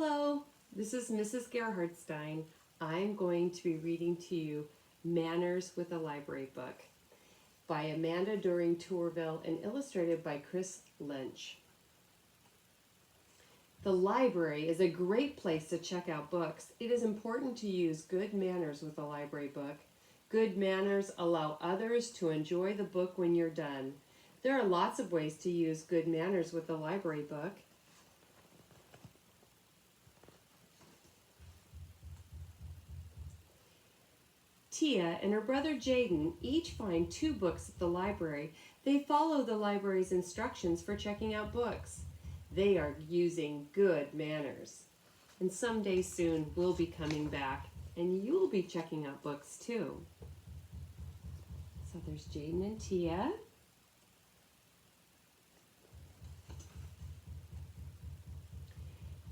Hello, this is Mrs. Gerhardstein. I'm going to be reading to you Manners with a Library Book by Amanda Doring Tourville and illustrated by Chris Lynch. The library is a great place to check out books. It is important to use good manners with a library book. Good manners allow others to enjoy the book when you're done. There are lots of ways to use good manners with a library book. Tia and her brother Jaden each find 2 books at the library. They follow the library's instructions for checking out books. They are using good manners. And someday soon we'll be coming back and you'll be checking out books too. So there's Jaden and Tia.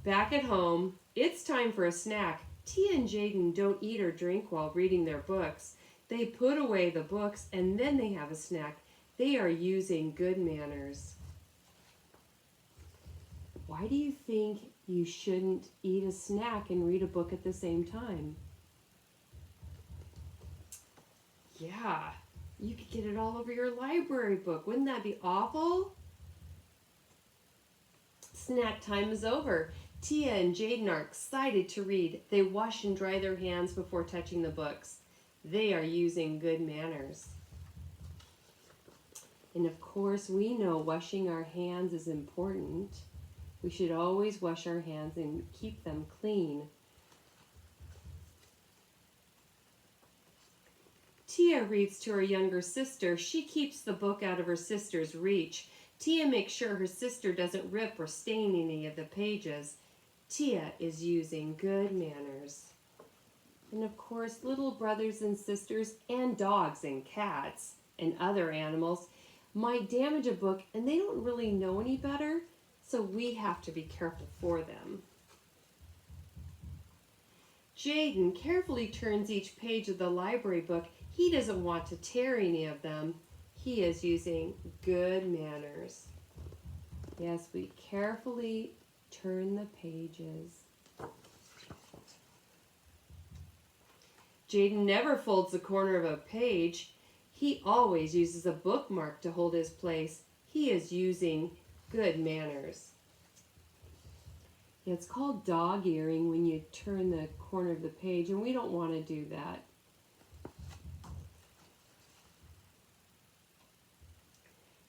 Back at home, it's time for a snack. Tia and Jaden don't eat or drink while reading their books. They put away the books and then they have a snack. They are using good manners. Why do you think you shouldn't eat a snack and read a book at the same time? Yeah, you could get it all over your library book. Wouldn't that be awful? Snack time is over. Tia and Jaden are excited to read. They wash and dry their hands before touching the books. They are using good manners. And of course, we know washing our hands is important. We should always wash our hands and keep them clean. Tia reads to her younger sister. She keeps the book out of her sister's reach. Tia makes sure her sister doesn't rip or stain any of the pages. Tia is using good manners. And of course, little brothers and sisters and dogs and cats and other animals might damage a book and they don't really know any better, so we have to be careful for them. Jaden carefully turns each page of the library book. He doesn't want to tear any of them. He is using good manners. Yes, we carefully turn the pages. Jaden never folds the corner of a page. He always uses a bookmark to hold his place. He is using good manners. Yeah, it's called dog-earing when you turn the corner of the page, and we don't want to do that.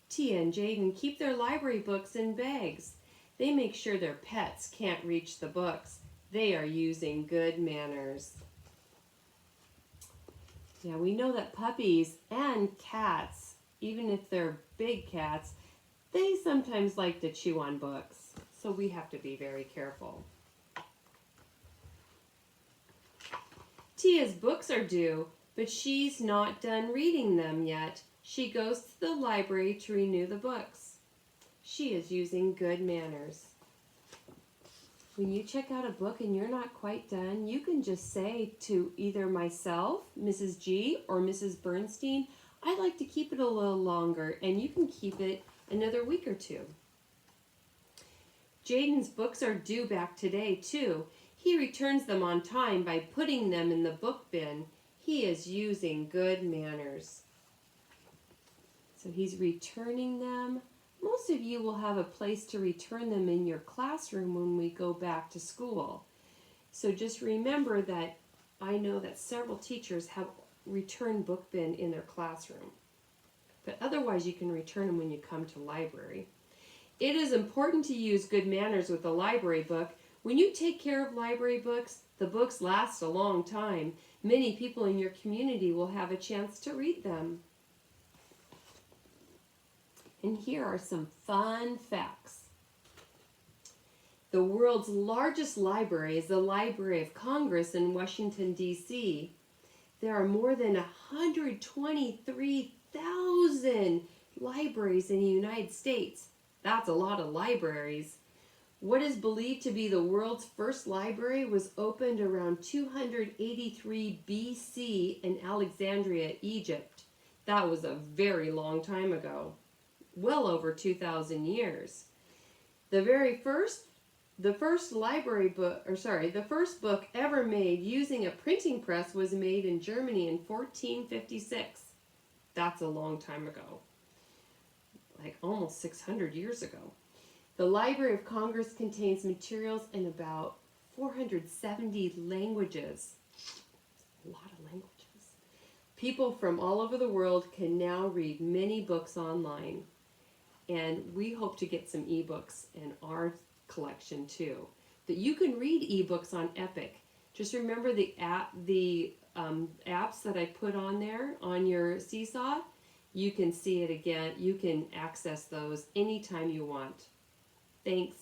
Tia and Jaden keep their library books in bags. They make sure their pets can't reach the books. They are using good manners. Yeah, we know that puppies and cats, even if they're big cats, they sometimes like to chew on books. So we have to be very careful. Tia's books are due, but she's not done reading them yet. She goes to the library to renew the books. She is using good manners. When you check out a book and you're not quite done, you can just say to either myself, Mrs. G, or Mrs. Bernstein, I'd like to keep it a little longer, and you can keep it another week or 2. Jaden's books are due back today, too. He returns them on time by putting them in the book bin. He is using good manners. So he's returning them. Most of you will have a place to return them in your classroom when we go back to school. So just remember that I know that several teachers have returned book bin in their classroom. But otherwise you can return them when you come to library. It is important to use good manners with a library book. When you take care of library books, the books last a long time. Many people in your community will have a chance to read them. And here are some fun facts. The world's largest library is the Library of Congress in Washington, D.C. There are more than 123,000 libraries in the United States. That's a lot of libraries. What is believed to be the world's first library was opened around 283 B.C. in Alexandria, Egypt. That was a very long time ago. Well over 2,000 years. The very first The first the first book ever made using a printing press was made in Germany in 1456. That's a long time ago, like almost 600 years ago. The Library of Congress contains materials in about 470 languages. A lot of languages. People from all over the world can now read many books online, and we hope to get some ebooks in our collection too. That you can read ebooks on Epic. Just remember the apps that I put on there on your Seesaw. You can see it again. You can access those anytime you want. Thanks.